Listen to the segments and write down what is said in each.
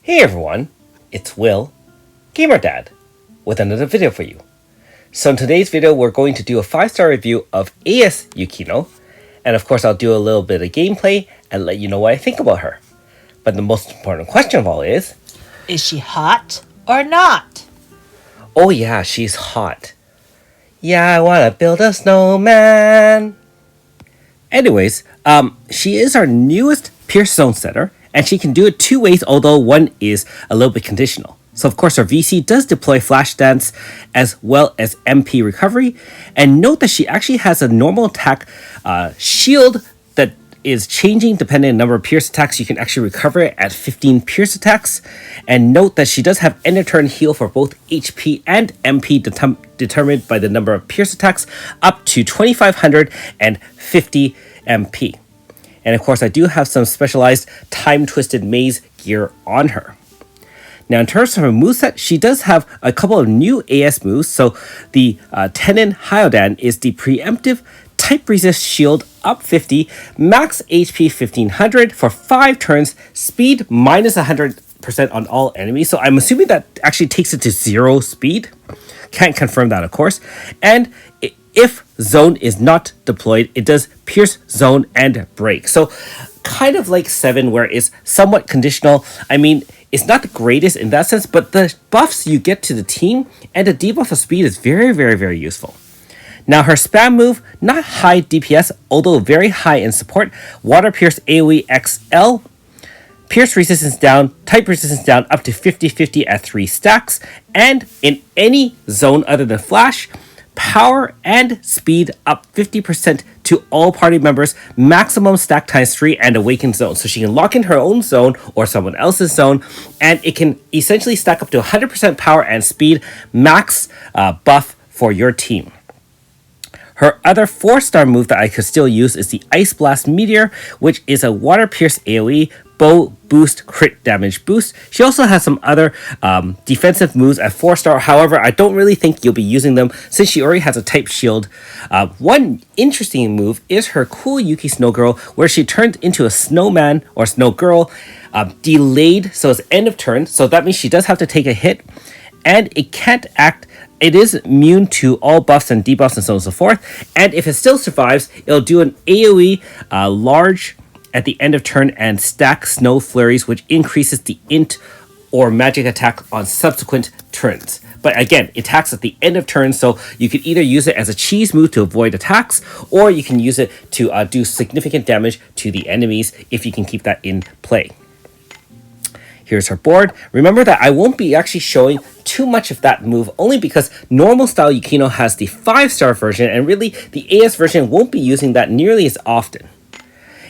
Hey everyone, it's Will, Gamer Dad, with another video for you. So in today's video, we're going to do a 5-star review of AS Yukino, and of course I'll do a little bit of gameplay and let you know what I think about her. But the most important question of all is she hot or not? Oh yeah, she's hot. Yeah, I wanna build a snowman. Anyways, she is our newest Pierce Zone setter, and she can do it two ways, although one is a little bit conditional. So of course our VC does deploy Flash Dance as well as MP Recovery, and note that she actually has a normal attack shield that is changing depending on the number of Pierce attacks. You can actually recover it at 15 Pierce attacks, and note that she does have end of turn heal for both HP and MP determined by the number of Pierce attacks up to 2550 MP. And of course I do have some specialized time-twisted maze gear on her. Now in terms of her moveset, she does have a couple of new AS moves. So the Tenin Hyodan is the preemptive type resist shield up 50, max HP 1500 for 5 turns, speed minus 100% on all enemies. So I'm assuming that actually takes it to 0 speed. Can't confirm that, of course. And if zone is not deployed, it does pierce, zone, and break. So kind of like 7, where it's somewhat conditional. I mean, it's not the greatest in that sense, but the buffs you get to the team and the debuff of speed is very, very, very useful. Now her spam move, not high DPS, although very high in support. Water Pierce AoE XL. Pierce resistance down, type resistance down up to 50-50 at 3 stacks. And in any zone other than Flash, power and speed up 50% to all party members, maximum stack times 3 and awakened zone. So she can lock in her own zone or someone else's zone, and it can essentially stack up to 100% power and speed, max buff for your team. Her other 4-star move that I could still use is the Ice Blast Meteor, which is a Water Pierce AoE, bow boost, crit damage boost. She also has some other defensive moves at 4-star. However, I don't really think you'll be using them since she already has a type shield. One interesting move is her cool Yuki Snow Girl, where she turns into a snowman or snow girl, delayed, so it's end of turn. So that means she does have to take a hit, and it can't act. It is immune to all buffs and debuffs and so on and so forth. And if it still survives, it'll do an AoE large at the end of turn and stack snow flurries, which increases the int or magic attack on subsequent turns. But again, it attacks at the end of turn, so you can either use it as a cheese move to avoid attacks, or you can use it to do significant damage to the enemies if you can keep that in play. Here's her board. Remember that I won't be actually showing too much of that move, only because normal style Yukino has the 5-star version, and really the AS version won't be using that nearly as often.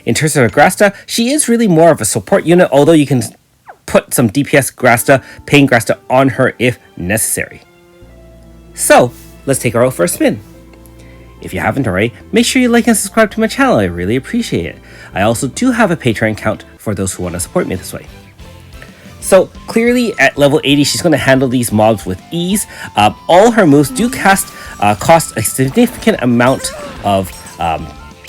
In terms of her Grasta, she is really more of a support unit, although you can put some DPS Grasta, Pain Grasta on her if necessary. So, let's take her out for a spin. If you haven't already, make sure you like and subscribe to my channel, I really appreciate it. I also do have a Patreon account for those who want to support me this way. So clearly at level 80, she's going to handle these mobs with ease. All her moves do cost a significant amount of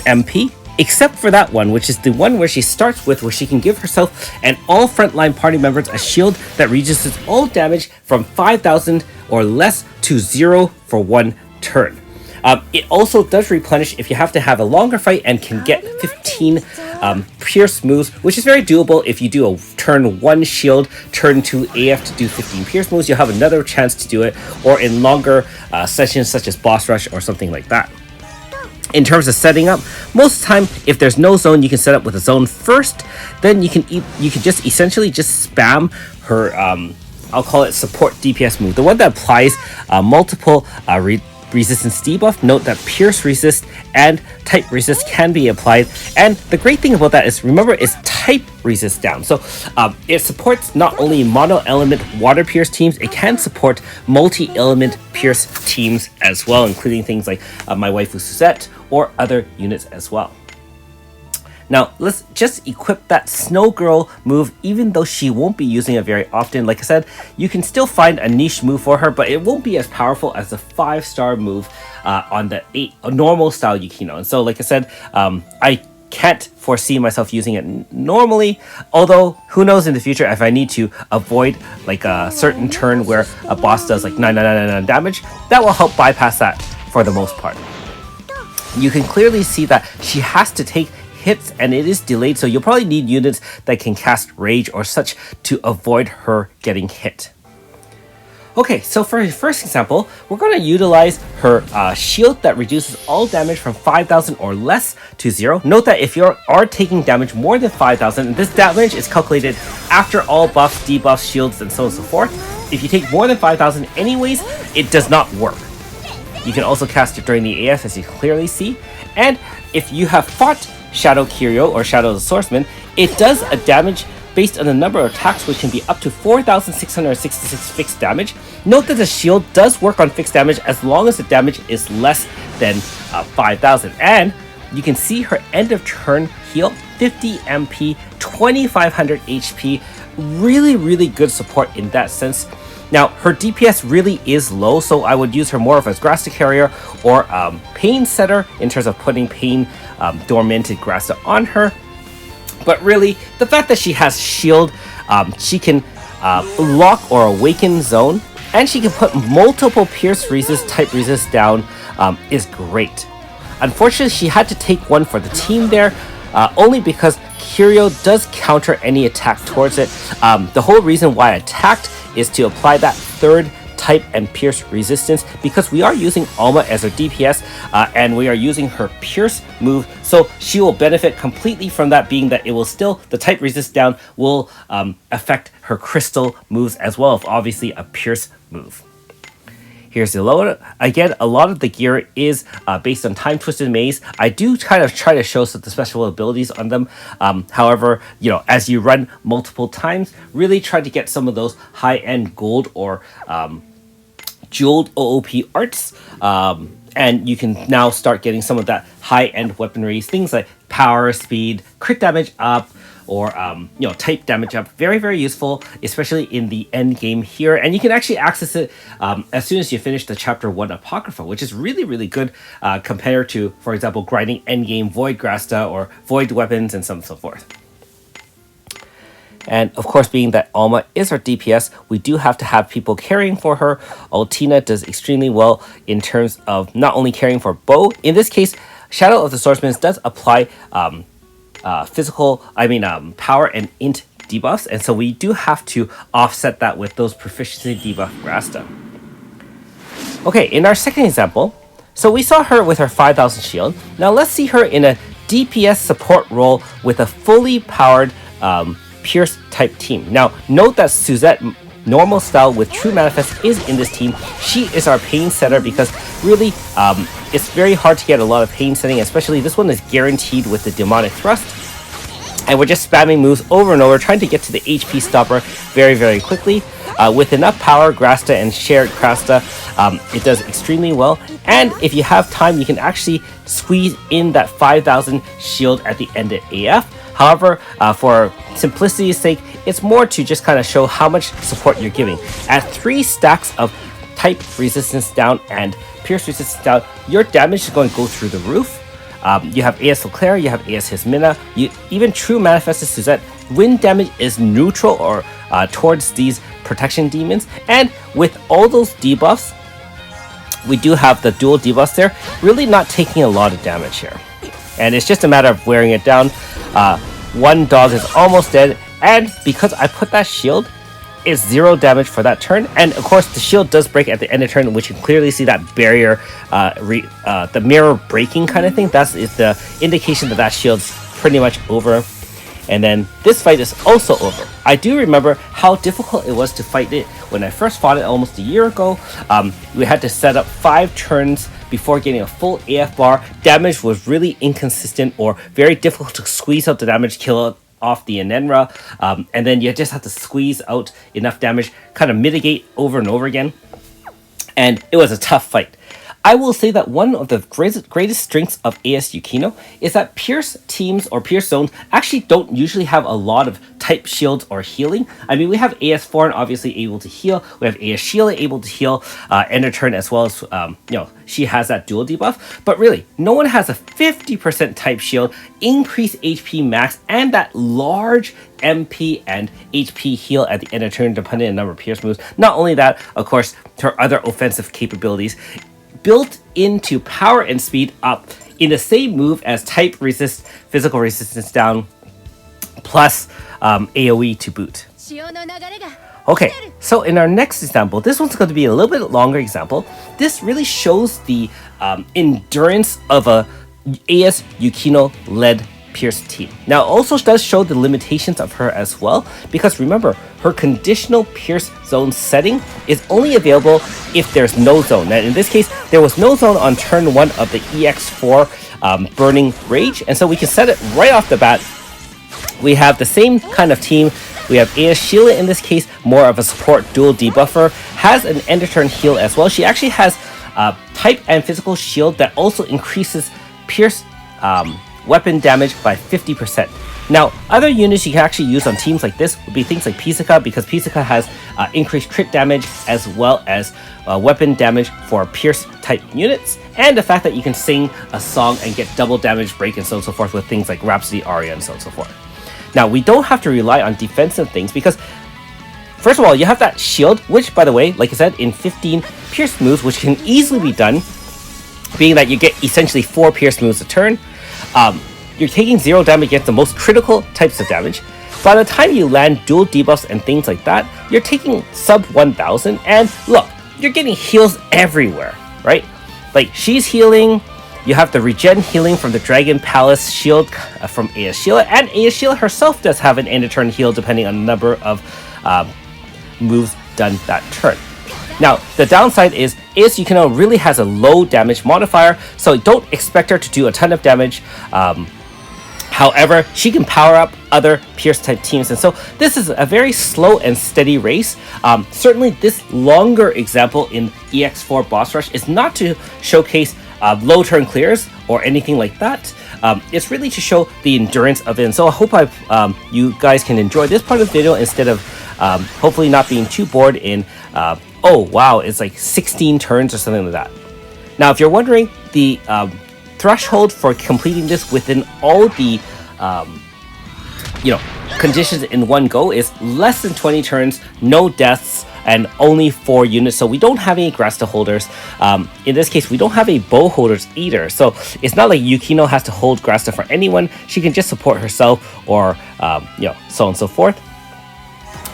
MP, except for that one, which is the one where she starts with, where she can give herself and all frontline party members a shield that reduces all damage from 5,000 or less to 0 for 1 turn. It also does replenish if you have to have a longer fight, and can get 15 pierce moves, which is very doable. If you do a turn 1 shield, turn 2 AF to do 15 pierce moves, you'll have another chance to do it, or in longer sessions such as boss rush or something like that. In terms of setting up, most of the time, if there's no zone, you can set up with a zone first. Then you can just essentially just spam her, I'll call it support DPS move, the one that applies multiple resistance debuff. Note that pierce resist and type resist can be applied, and the great thing about that is, remember, it's type resist down, so it supports not only mono element water pierce teams, it can support multi-element pierce teams as well, including things like my waifu Suzette or other units as well. Now, let's just equip that Snow Girl move, even though she won't be using it very often. Like I said, you can still find a niche move for her, but it won't be as powerful as the 5-star move on the normal style Yukino. And so, like I said, I can't foresee myself using it normally, although who knows in the future if I need to avoid like a certain turn where a boss does like 999 damage, that will help bypass that for the most part. You can clearly see that she has to take hits and it is delayed, so you'll probably need units that can cast rage or such to avoid her getting hit. Okay, so for the first example, we're going to utilize her shield that reduces all damage from 5,000 or less to 0. Note that if you are taking damage more than 5,000, this damage is calculated after all buffs, debuffs, shields, and so on and so forth. If you take more than 5,000 anyways, it does not work. You can also cast it during the AS, as you clearly see. And if you have fought Shadow Kiryu or Shadow the Swordsman, it does a damage based on the number of attacks, which can be up to 4,666 fixed damage. Note that the shield does work on fixed damage as long as the damage is less than 5,000. And you can see her end of turn heal, 50 MP, 2,500 HP. Really good support in that sense. Now, her DPS really is low, so I would use her more of as Grasta Carrier or Pain Setter in terms of putting Pain Dormanted Grasta on her. But really, the fact that she has shield, she can lock or awaken zone, and she can put multiple pierce resist, type resist down is great. Unfortunately, she had to take one for the team there, only because Kiryu does counter any attack towards it. The whole reason why I attacked is to apply that third type and pierce resistance, because we are using Alma as her DPS and we are using her pierce move, so she will benefit completely from that, being that it will still, the type resist down will affect her crystal moves as well, if obviously a pierce move. Here's the load. Again, a lot of the gear is based on Time Twisted Maze. I do kind of try to show some of the special abilities on them. However, you know, as you run multiple times, really try to get some of those high-end gold or jeweled OOP arts. And you can now start getting some of that high-end weaponry, things like power, speed, crit damage up, or you know, type damage up. Very useful, especially in the end game here. And you can actually access it as soon as you finish the chapter 1 Apocrypha, which is really good compared to, for example, grinding end game Void Grasta or Void weapons and so on and so forth. And of course, being that Alma is our DPS, we do have to have people carrying for her. Altina does extremely well in terms of not only carrying for bow. In this case, Shadow of the Swordsman does apply power and int debuffs, and so we do have to offset that with those proficiency debuff Grasta. Okay, in our second example, so we saw her with her 5,000 shield. Now let's see her in a DPS support role with a fully powered Pierce type team. Now note that Suzette normal style with True Manifest is in this team. She is our pain setter, because really it's very hard to get a lot of pain setting, especially this one is guaranteed with the demonic thrust. And we're just spamming moves over and over, trying to get to the HP stopper very quickly. With enough power, Grasta and shared Grasta, it does extremely well. And if you have time, you can actually squeeze in that 5,000 shield at the end of AF. However, for simplicity's sake, it's more to just kind of show how much support you're giving. At 3 stacks of type resistance down and pierce resistance down, your damage is going to go through the roof. You have AS Leclerc, you have AS Hismina, even True Manifested Suzette. Wind damage is neutral or towards these protection demons. And with all those debuffs, we do have the dual debuffs there, really not taking a lot of damage here. And it's just a matter of wearing it down. One dog is almost dead, and because I put that shield, it's 0 damage for that turn. And of course, the shield does break at the end of turn, which you can clearly see that barrier, the mirror breaking kind of thing. That is the indication that that shield's pretty much over. And then this fight is also over. I do remember how difficult it was to fight it when I first fought it almost a year ago. We had to set up 5 turns before getting a full AF bar. Damage was really inconsistent or very difficult to squeeze out the damage, kill off the Enenra, and then you just have to squeeze out enough damage, kind of mitigate over and over again. And it was a tough fight. I will say that one of the greatest strengths of AS Yukino is that Pierce teams or Pierce zones actually don't usually have a lot of type shields or healing. I mean, we have AS Foreign obviously able to heal. We have AS Sheila able to heal end of turn, as well as, she has that dual debuff. But really, no one has a 50% type shield, increased HP max, and that large MP and HP heal at the end of turn, depending on the number of Pierce moves. Not only that, of course, her other offensive capabilities built into power and speed up in the same move as type resist, physical resistance down, plus AoE to boot. Okay, so in our next example, this one's going to be a little bit longer example. This really shows the endurance of a AS Yukino led Pierce team. Now, it also does show the limitations of her as well, because remember, her conditional Pierce zone setting is only available if there's no zone. Now, in this case, there was no zone on turn 1 of the EX4 Burning Rage, and so we can set it right off the bat. We have the same kind of team. We have AS Sheila in this case, more of a support dual debuffer, has an end of turn heal as well. She actually has type and physical shield that also increases Pierce weapon damage by 50%. Now, other units you can actually use on teams like this would be things like Pisaka, because Pisaka has increased crit damage as well as weapon damage for Pierce type units, and the fact that you can sing a song and get double damage break and so on and so forth with things like Rhapsody Aria and so on and so forth. Now, we don't have to rely on defensive things because, first of all, you have that shield, which, by the way, like I said, in 15 Pierce moves, which can easily be done, being that you get essentially 4 Pierce moves a turn. You're taking 0 damage against the most critical types of damage. By the time you land dual debuffs and things like that, you're taking sub 1000, and look, you're getting heals everywhere, right? Like, she's healing, you have the regen healing from the Dragon Palace shield from AS Sheila, and AS Sheila herself does have an end of turn heal depending on the number of moves done that turn. Now, the downside is AS Yukino really has a low damage modifier, so don't expect her to do a ton of damage. However, she can power up other Pierce type teams, and so this is a very slow and steady race. Certainly, this longer example in EX4 Boss Rush is not to showcase low turn clears or anything like that. It's really to show the endurance of it, and so I hope you guys can enjoy this part of the video instead of hopefully not being too bored in oh wow, it's like 16 turns or something like that. Now, if you're wondering, the threshold for completing this within all the conditions in one go is less than 20 turns, no deaths, and only 4 units. So we don't have any Grasta holders. In this case, we don't have any bow holders either. So it's not like Yukino has to hold Grasta for anyone. She can just support herself or so on and so forth.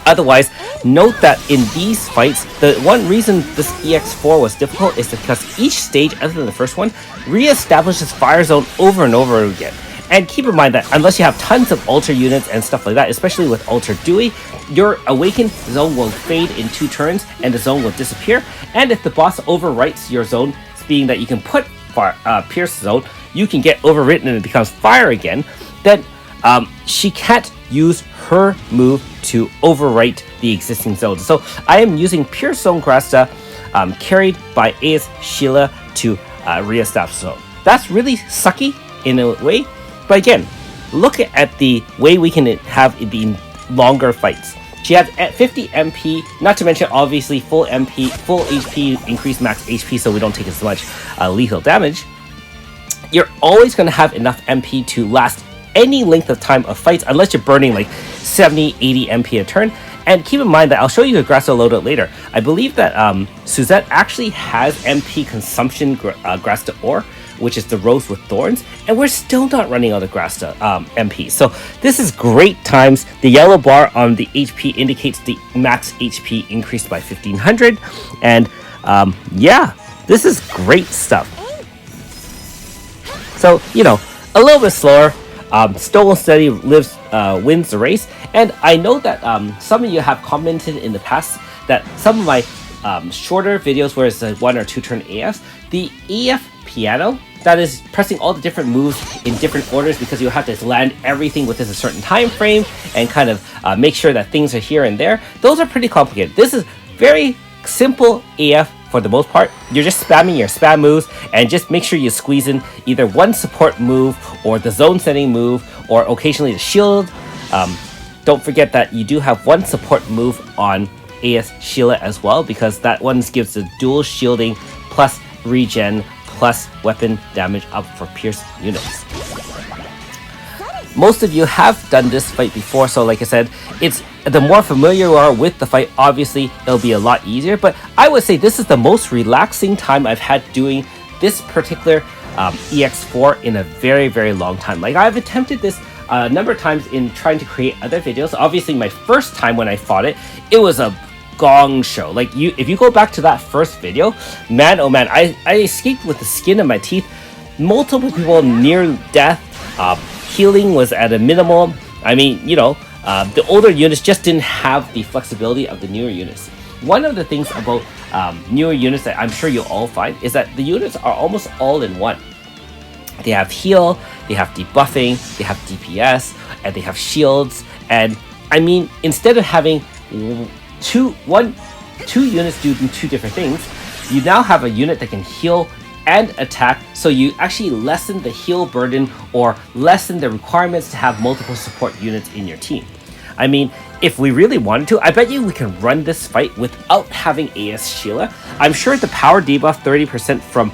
Otherwise, note that in these fights, the one reason this EX4 was difficult is because each stage, other than the first one, re-establishes Fire Zone over and over again. And keep in mind that unless you have tons of Alter units and stuff like that, especially with Alter Dewey, your Awakened zone will fade in 2 turns and the zone will disappear. And if the boss overwrites your zone, being that you can put Pierce Zone, you can get overwritten and it becomes Fire again, then she can't use her move to overwrite the existing zone. So I am using Pierce Zone Grasta carried by AS Sheila to re-establish zone. That's really sucky in a way, but again, look at the way we can have the longer fights. She has 50 MP, not to mention obviously full MP, full HP, increased max HP, so we don't take as much lethal damage. You're always going to have enough MP to last any length of time of fights, unless you're burning like 70, 80 MP a turn. And keep in mind that I'll show you the Grasta loadout later. I believe that Suzette actually has MP consumption Grasta ore, which is the Rose with Thorns, and we're still not running out of Grasta MP. So this is great times. The yellow bar on the HP indicates the max HP increased by 1500, and yeah, this is great stuff. So, a little bit slower. Stolen Steady wins the race, and I know that some of you have commented in the past that some of my shorter videos where it's a 1 or 2 turn AF, the AF piano, that is pressing all the different moves in different orders because you have to land everything within a certain time frame and kind of make sure that things are here and there. Those are pretty complicated. This is very simple AF for the most part, you're just spamming your spam moves, and just make sure you squeeze in either one support move or the zone setting move or occasionally the shield. Don't forget that you do have one support move on AS Sheila as well, because that one gives the dual shielding plus regen plus weapon damage up for pierce units. Most of you have done this fight before, so like I said, it's the more familiar you are with the fight, obviously it'll be a lot easier, but I would say this is the most relaxing time I've had doing this particular EX4 in a very, very long time. Like, I've attempted this a number of times in trying to create other videos. Obviously, my first time when I fought it, it was a gong show. Like, if you go back to that first video, man, oh man, I escaped with the skin of my teeth. Multiple people near death. Healing was at a minimum. I mean, you know, the older units just didn't have the flexibility of the newer units. One of the things about newer units that I'm sure you'll all find is that the units are almost all in one. They have heal, they have debuffing, they have DPS, and they have shields. And I mean, instead of having two units doing two different things, you now have a unit that can heal and attack, so you actually lessen the heal burden or lessen the requirements to have multiple support units in your team. I mean, if we really wanted to, I bet you we can run this fight without having AS Sheila. I'm sure the power debuff 30% from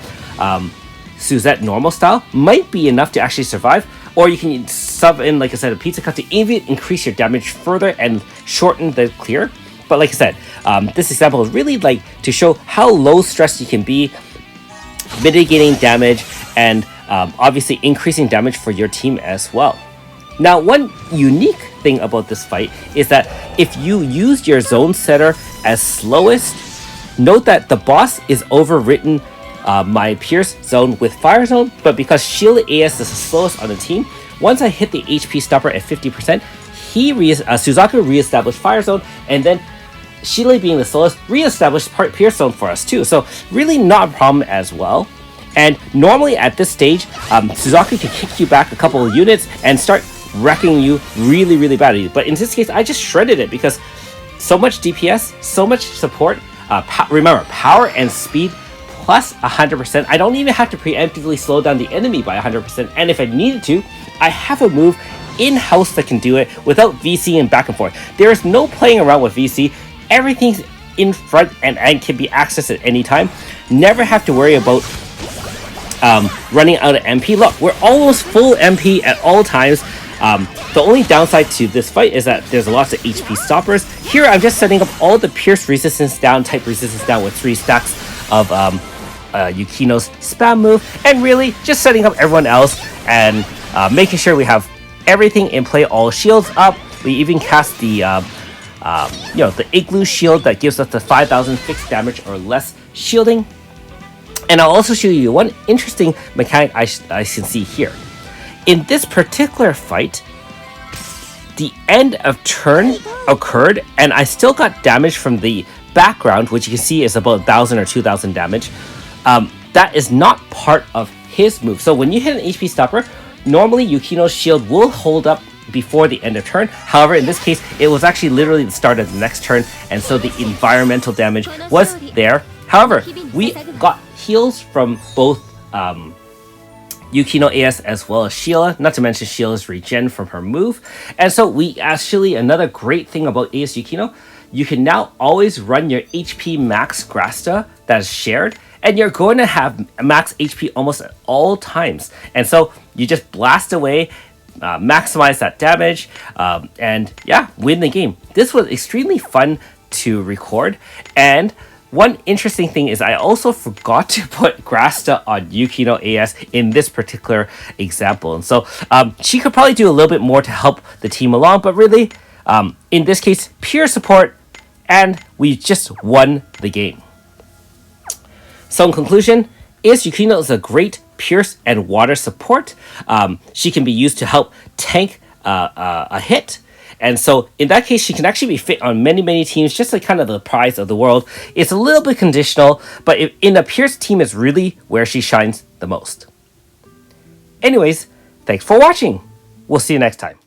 Suzette normal style might be enough to actually survive, or you can sub in, like I said, a pizza cut to even increase your damage further and shorten the clear. But like I said, this example is really like to show how low stress you can be, mitigating damage, and obviously increasing damage for your team as well. Now, one unique thing about this fight is that if you use your zone setter as slowest, note that the boss is overwritten my Pierce zone with Fire Zone, but because Sheila AS is the slowest on the team, once I hit the HP stopper at 50%, Suzaku reestablished Fire Zone, and then Sheila being the slowest reestablished Pierce Zone for us too. So really not a problem as well. And normally at this stage, Suzaku can kick you back a couple of units and start wrecking you really, really badly. But in this case, I just shredded it because so much DPS, so much support. Remember, power and speed plus 100%. I don't even have to preemptively slow down the enemy by 100%. And if I needed to, I have a move in-house that can do it without VC and back and forth. There is no playing around with VC. Everything's in front and can be accessed at any time. Never have to worry about running out of MP. Look, we're almost full MP at all times. The only downside to this fight is that there's lots of HP stoppers. Here, I'm just setting up all the pierce resistance down, type resistance down with 3 stacks of Yukino's spam move, and really just setting up everyone else and making sure we have everything in play, all shields up. We even cast the the igloo shield that gives us the 5,000 fixed damage or less shielding. And I'll also show you one interesting mechanic I can see here. In this particular fight, the end of turn occurred, and I still got damage from the background, which you can see is about 1,000 or 2,000 damage. That is not part of his move. So when you hit an HP stopper, normally Yukino's shield will hold up before the end of turn. However, in this case, it was actually literally the start of the next turn, and so the environmental damage was there. However, we got heals from both Yukino AS as well as Sheila, not to mention Sheila's regen from her move. And so we actually, another great thing about AS Yukino, you can now always run your HP max Grasta that is shared, and you're going to have max HP almost at all times. And so you just blast away, maximize that damage, and yeah, win the game. This was extremely fun to record, and one interesting thing is I also forgot to put Grasta on Yukino AS in this particular example. And so she could probably do a little bit more to help the team along, but really, in this case, pure support, and we just won the game. So in conclusion, AS Yukino is a great pierce and water support. She can be used to help tank a hit. And so in that case, she can actually be fit on many, many teams, just like kind of the prize of the world. It's a little bit conditional, but in a Pierce team is really where she shines the most. Anyways, thanks for watching. We'll see you next time.